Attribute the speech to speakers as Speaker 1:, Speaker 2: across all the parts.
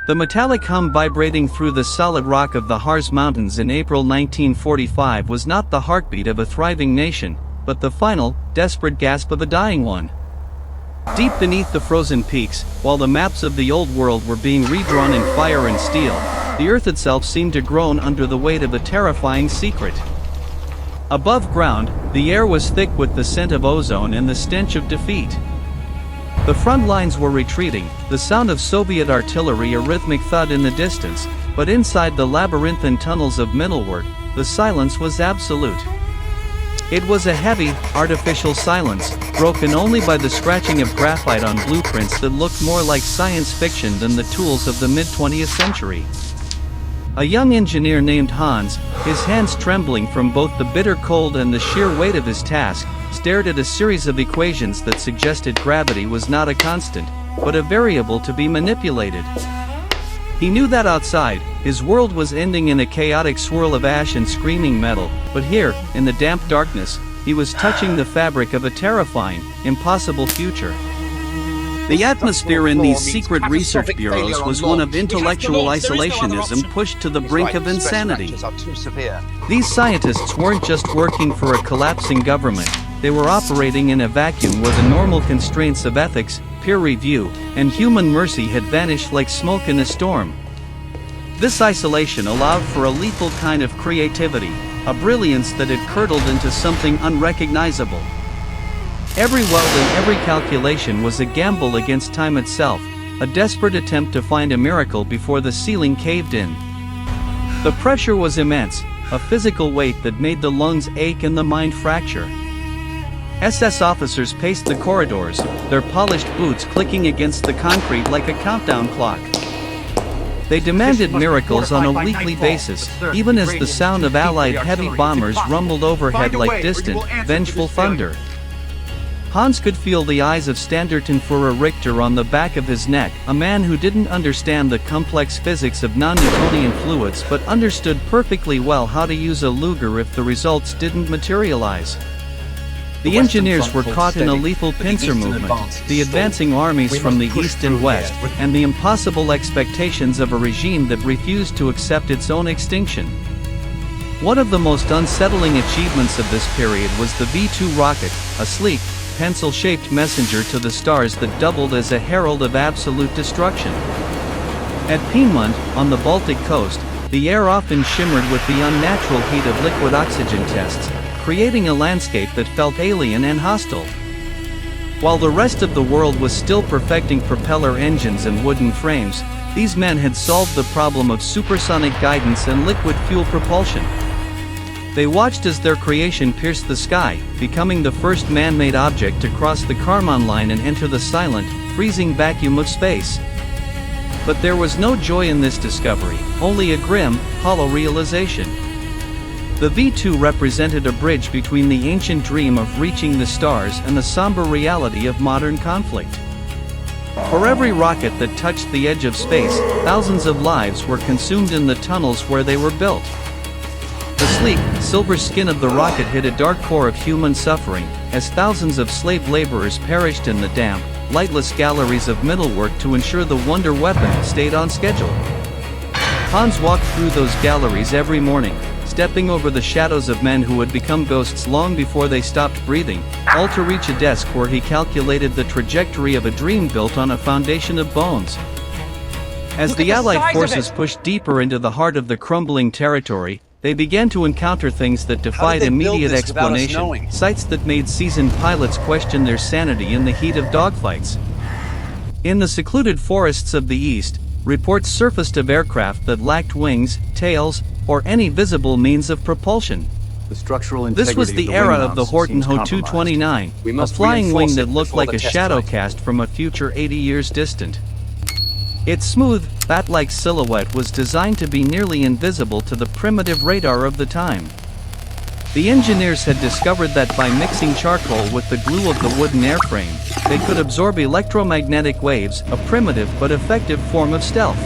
Speaker 1: The metallic hum vibrating through the solid rock of the Harz Mountains in April 1945 was not the heartbeat of a thriving nation, but the final, desperate gasp of a dying one. Deep beneath the frozen peaks, while the maps of the old world were being redrawn in fire and steel, the earth itself seemed to groan under the weight of a terrifying secret. Above ground, the air was thick with the scent of ozone and the stench of defeat. The front lines were retreating, the sound of Soviet artillery a rhythmic thud in the distance, but inside the labyrinthine tunnels of Middlework, the silence was absolute. It was a heavy, artificial silence, broken only by the scratching of graphite on blueprints that looked more like science fiction than the tools of the mid-20th century. A young engineer named Hans, his hands trembling from both the bitter cold and the sheer weight of his task, stared at a series of equations that suggested gravity was not a constant, but a variable to be manipulated. He knew that outside, his world was ending in a chaotic swirl of ash and screaming metal, but here, in the damp darkness, he was touching the fabric of a terrifying, impossible future. The atmosphere in these secret research bureaus was one of intellectual isolationism pushed to the brink of insanity. These scientists weren't just working for a collapsing government, they were operating in a vacuum where the normal constraints of ethics, peer review, and human mercy had vanished like smoke in a storm. This isolation allowed for a lethal kind of creativity, a brilliance that had curdled into something unrecognizable. Every weld and every calculation was a gamble against time itself, a desperate attempt to find a miracle before the ceiling caved in. The pressure was immense, a physical weight that made the lungs ache and the mind fracture. SS officers paced the corridors, their polished boots clicking against the concrete like a countdown clock. They demanded miracles on a weekly basis, even as the sound of Allied heavy bombers rumbled overhead like distant, vengeful thunder. Hans could feel the eyes of Standartenführer Richter on the back of his neck, a man who didn't understand the complex physics of non-Newtonian fluids but understood perfectly well how to use a Luger if the results didn't materialize. The engineers were caught in a lethal pincer movement, the advancing armies from the east and west, and the impossible expectations of a regime that refused to accept its own extinction. One of the most unsettling achievements of this period was the V-2 rocket, a sleek, pencil-shaped messenger to the stars that doubled as a herald of absolute destruction. At Piemont, on the Baltic coast, the air often shimmered with the unnatural heat of liquid oxygen tests, creating a landscape that felt alien and hostile. While the rest of the world was still perfecting propeller engines and wooden frames, these men had solved the problem of supersonic guidance and liquid fuel propulsion. They watched as their creation pierced the sky, becoming the first man-made object to cross the Kármán line and enter the silent, freezing vacuum of space. But there was no joy in this discovery, only a grim, hollow realization. The V-2 represented a bridge between the ancient dream of reaching the stars and the somber reality of modern conflict. For every rocket that touched the edge of space, thousands of lives were consumed in the tunnels where they were built. The sleek, silver skin of the rocket hid a dark core of human suffering, as thousands of slave laborers perished in the damp, lightless galleries of Middlework to ensure the wonder weapon stayed on schedule. Hans walked through those galleries every morning, stepping over the shadows of men who had become ghosts long before they stopped breathing, all to reach a desk where he calculated the trajectory of a dream built on a foundation of bones. As the Allied forces pushed deeper into the heart of the crumbling territory, they began to encounter things that defied immediate explanation, sights that made seasoned pilots question their sanity in the heat of dogfights. In the secluded forests of the East, reports surfaced of aircraft that lacked wings, tails, or any visible means of propulsion. This was the era of the Horten Ho 229, a flying wing that looked like a shadow cast from a future 80 years distant. Its smooth, bat-like silhouette was designed to be nearly invisible to the primitive radar of the time. The engineers had discovered that by mixing charcoal with the glue of the wooden airframe, they could absorb electromagnetic waves, a primitive but effective form of stealth.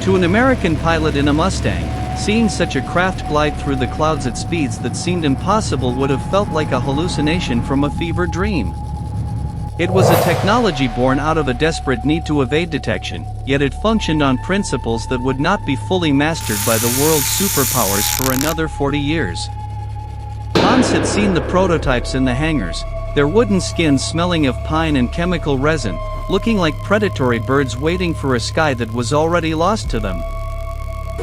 Speaker 1: To an American pilot in a Mustang, seeing such a craft glide through the clouds at speeds that seemed impossible would have felt like a hallucination from a fever dream. It was a technology born out of a desperate need to evade detection, yet it functioned on principles that would not be fully mastered by the world's superpowers for another 40 years. Hans had seen the prototypes in the hangars, their wooden skins smelling of pine and chemical resin, looking like predatory birds waiting for a sky that was already lost to them.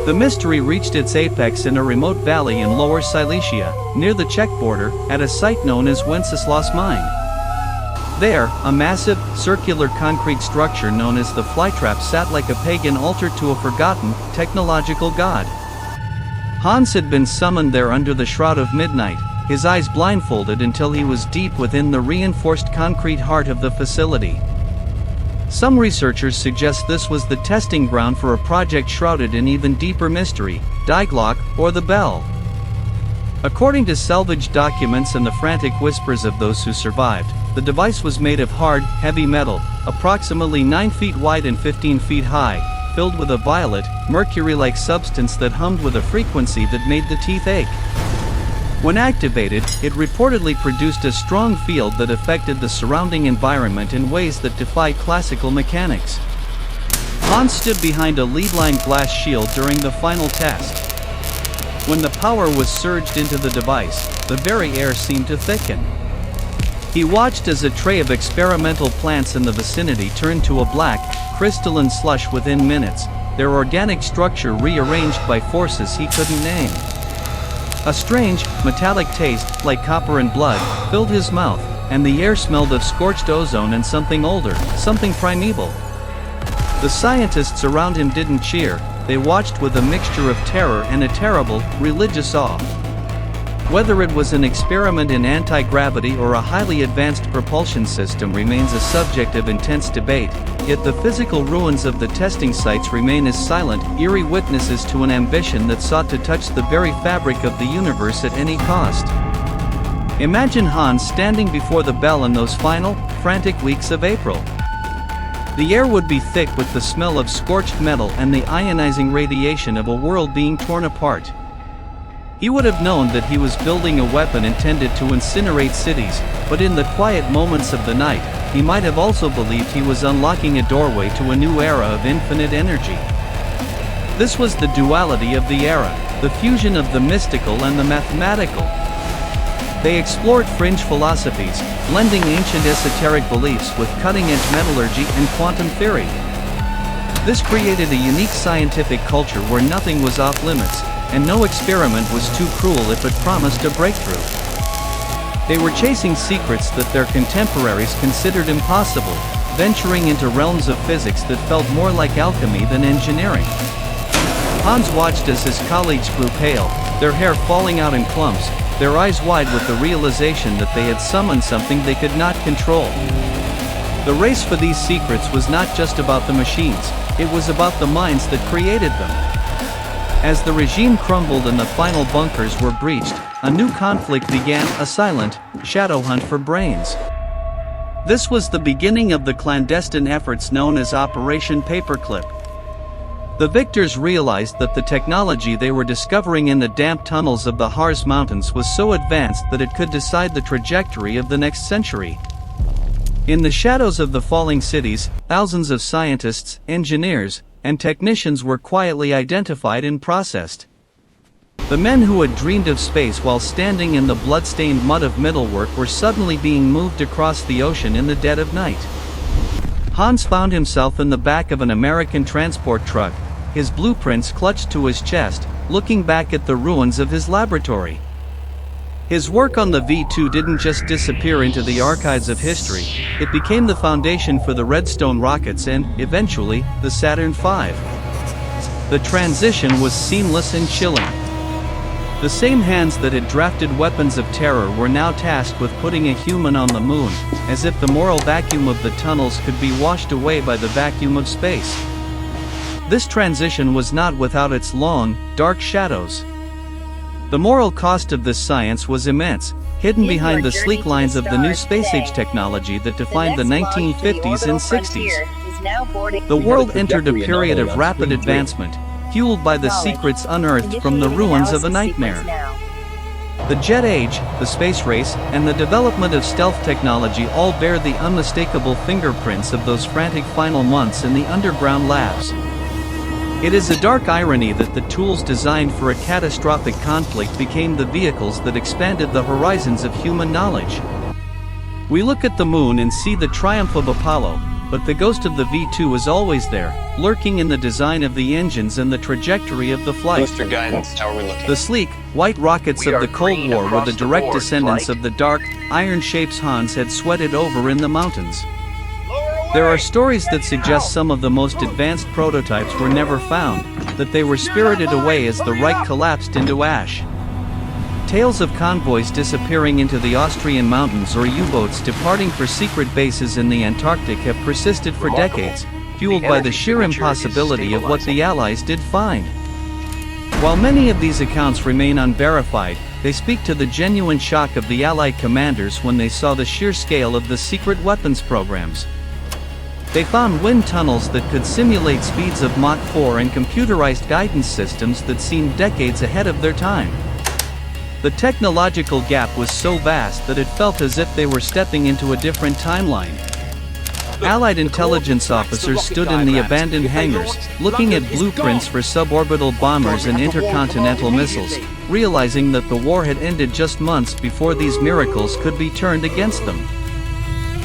Speaker 1: The mystery reached its apex in a remote valley in Lower Silesia, near the Czech border, at a site known as Wenceslas Mine. There, a massive, circular concrete structure known as the Flytrap sat like a pagan altar to a forgotten, technological god. Hans had been summoned there under the shroud of midnight, his eyes blindfolded until he was deep within the reinforced concrete heart of the facility. Some researchers suggest this was the testing ground for a project shrouded in even deeper mystery, Die Glocke, or the Bell. According to salvaged documents and the frantic whispers of those who survived, the device was made of hard, heavy metal, approximately 9 feet wide and 15 feet high, filled with a violet, mercury-like substance that hummed with a frequency that made the teeth ache. When activated, it reportedly produced a strong field that affected the surrounding environment in ways that defy classical mechanics. Hans stood behind a lead-lined glass shield during the final test. When the power was surged into the device, the very air seemed to thicken. He watched as a tray of experimental plants in the vicinity turned to a black, crystalline slush within minutes, their organic structure rearranged by forces he couldn't name. A strange, metallic taste, like copper and blood, filled his mouth, and the air smelled of scorched ozone and something older, something primeval. The scientists around him didn't cheer, they watched with a mixture of terror and a terrible, religious awe. Whether it was an experiment in anti-gravity or a highly advanced propulsion system remains a subject of intense debate, yet the physical ruins of the testing sites remain as silent, eerie witnesses to an ambition that sought to touch the very fabric of the universe at any cost. Imagine Hans standing before the Bell in those final, frantic weeks of April. The air would be thick with the smell of scorched metal and the ionizing radiation of a world being torn apart. He would have known that he was building a weapon intended to incinerate cities, but in the quiet moments of the night, he might have also believed he was unlocking a doorway to a new era of infinite energy. This was the duality of the era, the fusion of the mystical and the mathematical. They explored fringe philosophies, blending ancient esoteric beliefs with cutting-edge metallurgy and quantum theory. This created a unique scientific culture where nothing was off-limits, and no experiment was too cruel if it promised a breakthrough. They were chasing secrets that their contemporaries considered impossible, venturing into realms of physics that felt more like alchemy than engineering. Hans watched as his colleagues grew pale, their hair falling out in clumps, their eyes wide with the realization that they had summoned something they could not control. The race for these secrets was not just about the machines, it was about the minds that created them. As the regime crumbled and the final bunkers were breached, a new conflict began, a silent, shadow hunt for brains. This was the beginning of the clandestine efforts known as Operation Paperclip. The victors realized that the technology they were discovering in the damp tunnels of the Harz Mountains was so advanced that it could decide the trajectory of the next century. In the shadows of the falling cities, thousands of scientists, engineers, and technicians were quietly identified and processed. The men who had dreamed of space while standing in the blood-stained mud of metalwork were suddenly being moved across the ocean in the dead of night. Hans found himself in the back of an American transport truck, his blueprints clutched to his chest, looking back at the ruins of his laboratory. His work on the V2 didn't just disappear into the archives of history, it became the foundation for the Redstone rockets and, eventually, the Saturn V. The transition was seamless and chilling. The same hands that had drafted weapons of terror were now tasked with putting a human on the moon, as if the moral vacuum of the tunnels could be washed away by the vacuum of space. This transition was not without its long, dark shadows. The moral cost of this science was immense, hidden behind the sleek lines of the new space-age technology that defined the 1950s and 60s. The world entered a period of rapid advancement, fueled by the secrets unearthed from the ruins of a nightmare. The jet age, the space race, and the development of stealth technology all bear the unmistakable fingerprints of those frantic final months in the underground labs. It is a dark irony that the tools designed for a catastrophic conflict became the vehicles that expanded the horizons of human knowledge. We look at the moon and see the triumph of Apollo, but the ghost of the V2 is always there, lurking in the design of the engines and the trajectory of the flight.
Speaker 2: Booster guidance, how are we looking?
Speaker 1: The sleek, white rockets of the Cold War were the direct descendants of the dark, iron-shaped Hans had sweated over in the mountains. There are stories that suggest some of the most advanced prototypes were never found, that they were spirited away as the Reich collapsed into ash. Tales of convoys disappearing into the Austrian mountains or U-boats departing for secret bases in the Antarctic have persisted for decades, fueled by the sheer impossibility of what the Allies did find. While many of these accounts remain unverified, they speak to the genuine shock of the Allied commanders when they saw the sheer scale of the secret weapons programs. They found wind tunnels that could simulate speeds of Mach 4 and computerized guidance systems that seemed decades ahead of their time. The technological gap was so vast that it felt as if they were stepping into a different timeline. Allied intelligence officers stood in the abandoned hangars, looking at blueprints for suborbital bombers and intercontinental missiles, realizing that the war had ended just months before these miracles could be turned against them.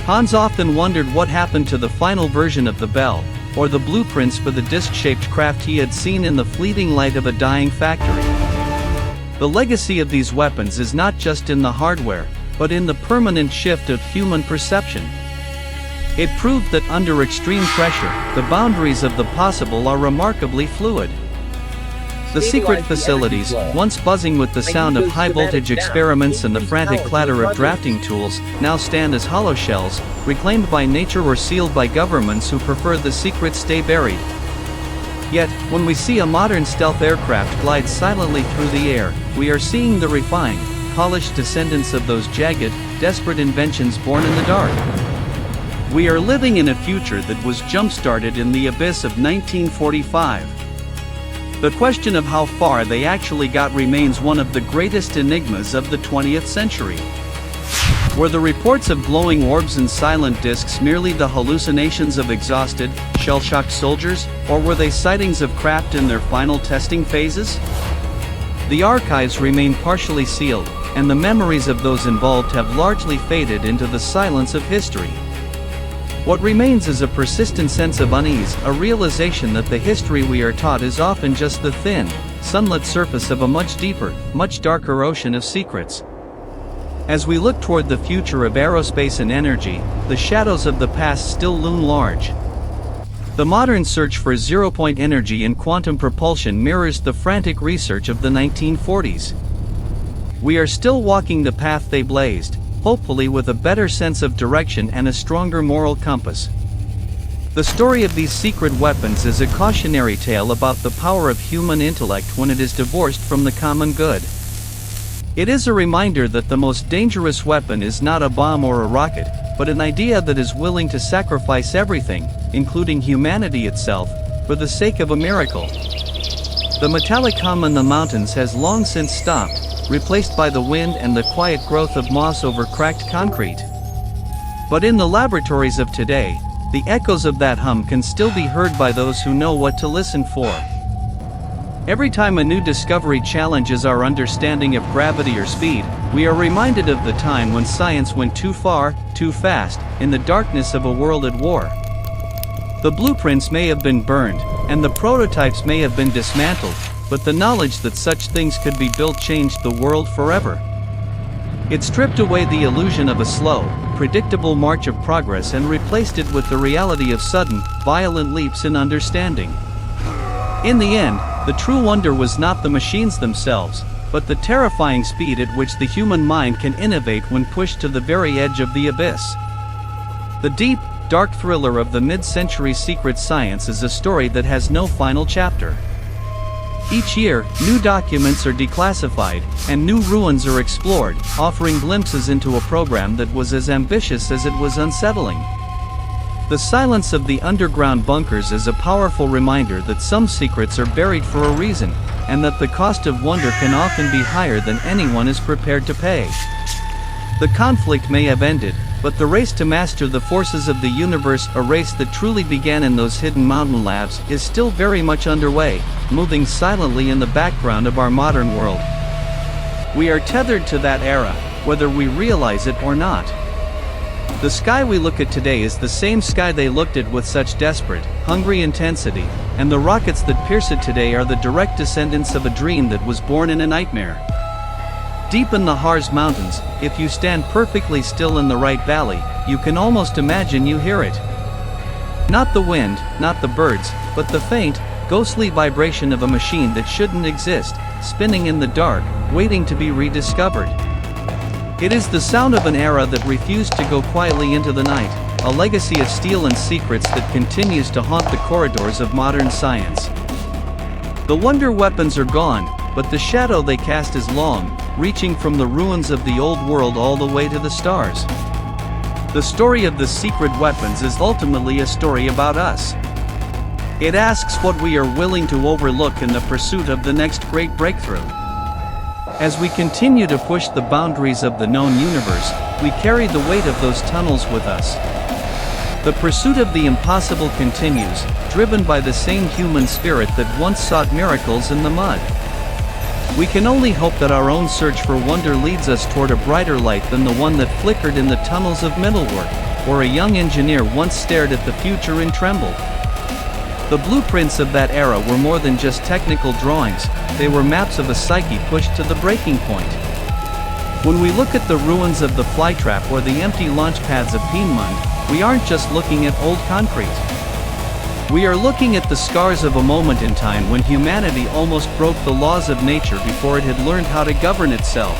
Speaker 1: Hans often wondered what happened to the final version of the Bell, or the blueprints for the disc-shaped craft he had seen in the fleeting light of a dying factory. The legacy of these weapons is not just in the hardware, but in the permanent shift of human perception. It proved that under extreme pressure, the boundaries of the possible are remarkably fluid. The secret facilities, once buzzing with the sound of high-voltage experiments and the frantic clatter of drafting tools, now stand as hollow shells, reclaimed by nature or sealed by governments who prefer the secrets stay buried. Yet, when we see a modern stealth aircraft glide silently through the air, we are seeing the refined, polished descendants of those jagged, desperate inventions born in the dark. We are living in a future that was jump-started in the abyss of 1945. The question of how far they actually got remains one of the greatest enigmas of the 20th century. Were the reports of glowing orbs and silent discs merely the hallucinations of exhausted, shell-shocked soldiers, or were they sightings of craft in their final testing phases? The archives remain partially sealed, and the memories of those involved have largely faded into the silence of history. What remains is a persistent sense of unease, a realization that the history we are taught is often just the thin, sunlit surface of a much deeper, much darker ocean of secrets. As we look toward the future of aerospace and energy, the shadows of the past still loom large. The modern search for zero-point energy and quantum propulsion mirrors the frantic research of the 1940s. We are still walking the path they blazed, hopefully with a better sense of direction and a stronger moral compass. The story of these secret weapons is a cautionary tale about the power of human intellect when it is divorced from the common good. It is a reminder that the most dangerous weapon is not a bomb or a rocket, but an idea that is willing to sacrifice everything, including humanity itself, for the sake of a miracle. The metallic hum in the mountains has long since stopped, replaced by the wind and the quiet growth of moss over cracked concrete. But in the laboratories of today, the echoes of that hum can still be heard by those who know what to listen for. Every time a new discovery challenges our understanding of gravity or speed, we are reminded of the time when science went too far, too fast, in the darkness of a world at war. The blueprints may have been burned, and the prototypes may have been dismantled, but the knowledge that such things could be built changed the world forever. It stripped away the illusion of a slow, predictable march of progress and replaced it with the reality of sudden, violent leaps in understanding. In the end, the true wonder was not the machines themselves, but the terrifying speed at which the human mind can innovate when pushed to the very edge of the abyss. The deep, dark thriller of the mid-century secret science is a story that has no final chapter. Each year, new documents are declassified, and new ruins are explored, offering glimpses into a program that was as ambitious as it was unsettling. The silence of the underground bunkers is a powerful reminder that some secrets are buried for a reason, and that the cost of wonder can often be higher than anyone is prepared to pay. The conflict may have ended, but the race to master the forces of the universe, a race that truly began in those hidden mountain labs, is still very much underway, moving silently in the background of our modern world. We are tethered to that era, whether we realize it or not. The sky we look at today is the same sky they looked at with such desperate, hungry intensity, and the rockets that pierce it today are the direct descendants of a dream that was born in a nightmare. Deep in the Harz Mountains, if you stand perfectly still in the right valley, you can almost imagine you hear it. Not the wind, not the birds, but the faint, ghostly vibration of a machine that shouldn't exist, spinning in the dark, waiting to be rediscovered. It is the sound of an era that refused to go quietly into the night, a legacy of steel and secrets that continues to haunt the corridors of modern science. The wonder weapons are gone, but the shadow they cast is long, reaching from the ruins of the old world all the way to the stars. The story of the secret weapons is ultimately a story about us. It asks what we are willing to overlook in the pursuit of the next great breakthrough. As we continue to push the boundaries of the known universe, we carry the weight of those tunnels with us. The pursuit of the impossible continues, driven by the same human spirit that once sought miracles in the mud. We can only hope that our own search for wonder leads us toward a brighter light than the one that flickered in the tunnels of metalwork, where a young engineer once stared at the future and trembled. The blueprints of that era were more than just technical drawings, they were maps of a psyche pushed to the breaking point. When we look at the ruins of the flytrap or the empty launch pads of Piedmont, we aren't just looking at old concrete. We are looking at the scars of a moment in time when humanity almost broke the laws of nature before it had learned how to govern itself.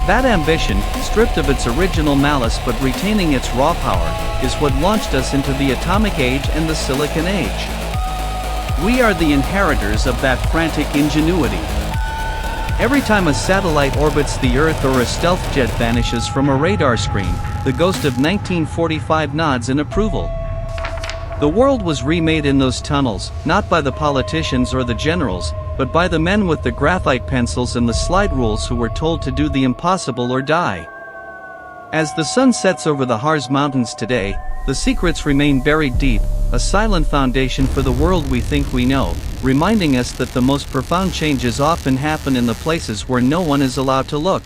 Speaker 1: That ambition, stripped of its original malice but retaining its raw power, is what launched us into the atomic age and the silicon age. We are the inheritors of that frantic ingenuity. Every time a satellite orbits the Earth or a stealth jet vanishes from a radar screen, the ghost of 1945 nods in approval. The world was remade in those tunnels, not by the politicians or the generals, but by the men with the graphite pencils and the slide rules who were told to do the impossible or die. As the sun sets over the Harz Mountains today, the secrets remain buried deep, a silent foundation for the world we think we know, reminding us that the most profound changes often happen in the places where no one is allowed to look.